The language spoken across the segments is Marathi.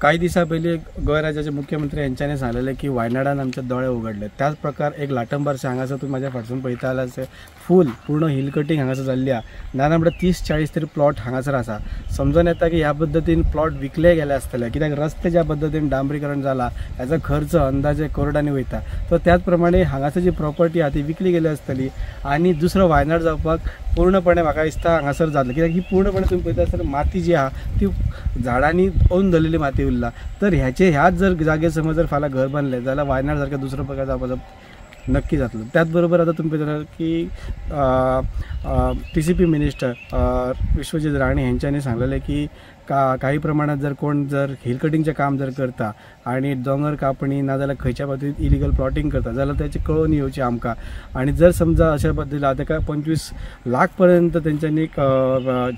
काही दिवसा पयलीं गोंय राज्याचे मुख्यमंत्री यांच्यानी सांगलेले की वायनाडान आमचे दोळे उगडले। त्याच प्रकार एक लाटंबरचे हांगासर तुम्ही माझ्या फाटसून पळयता जाल्यार फूल पूर्ण हिल कटिंग हांगासर जाल्ली आसा। ना म्हणल्यार 30-40 तरी प्लॉट हांगासर आसा। समजून येता की ह्या पद्दतीन प्लॉट विकले गेले आसतले, कित्याक रस्ते ज्या पद्दतीन डांबरीकरण जाला याचा खर्च अंदाजे करोडांनी वयता। तो त्याच प्रमाणे हांगासर जी प्रॉपर्टी आहा ती विकली गेली आसतली आणि दुसरो वायनाड जावपाक पूर्णपणे म्हाका दिसता हांगासर जातलें, कित्याक ही पूर्णपणे तुम्ही पळयता आसतना माती जी आहा ती झाडांनी ओन धरलेली माती उरला। तर ह्याच जर जागे समज जर फाल्यां घर बांधले जाल्यार वायनाड सारख्या दुसरो प्रकार जावपाचो नक्की जातलो। त्याचबरोबर आता तुम्ही पळयता की TCP मिनिस्टर विश्वजीत राणे यांच्यानी सांगलेले की काही प्रमाणात जर कोण जर हिल कटिंगचे काम जर करता आणि दोंगर कापणी ना जाल्यार खंयच्या पद्दतीन इलिगल प्लॉटिंग करता जाल्यार त्याची कळोवन येवची आमकां। आणि जर समजा अशा पद्दतीन ताका 25 लाख पर्यंत तेंच्यांनी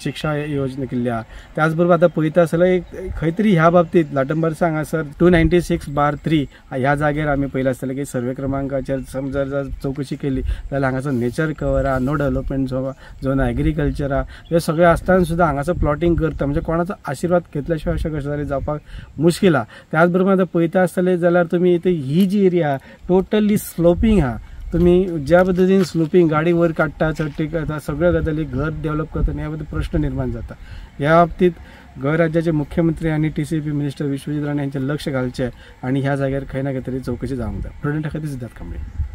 शिक्षा योजना केल्ली आहा। त्याचबरोबर आता पळयता आसतलें खंय तरी ह्या बाबतीत लाटंबरचा हांगासर 296/3 ह्या जागेर आमी पळयलें आसतलें की सर्वे क्रमांकाचेर समजा जर चौकशी केली जाल्यार हांगासर नेचर कवर आहा, नो डेव्हलपमेंट झोन, एग्रीकल्चर आहा, हे सगळे आसतना सुद्दां हांगासर प्लॉटिंग करता म्हणजे कोणाचो आशीर्वाद घेतल्याशिवाय अशें गजाली जावपाक मुश्कील आहा। त्याचबरोबर आता पळयता आसतलें जाल्यार तुमी इथे ही जी एरिया टोटली स्लोपिंग आहा। तुम्ही ज्या पद्धतीने स्लोपिंग गाडी वर काढता चढटी करता सगळ्या गजाली घर डेव्हलप करता ह्या बद्दल प्रश्न निर्माण जाता। ह्या बाबतीत गोंय राज्याचे मुख्यमंत्री आणि TCP मिनिस्टर विश्वजीत राणे यांचे लक्ष घालचे आणि ह्या जाग्यार खंय ना खंय तरी चौकशी जावंक जाय। प्रोडंट खातीर सिद्धार्थ कांबळे।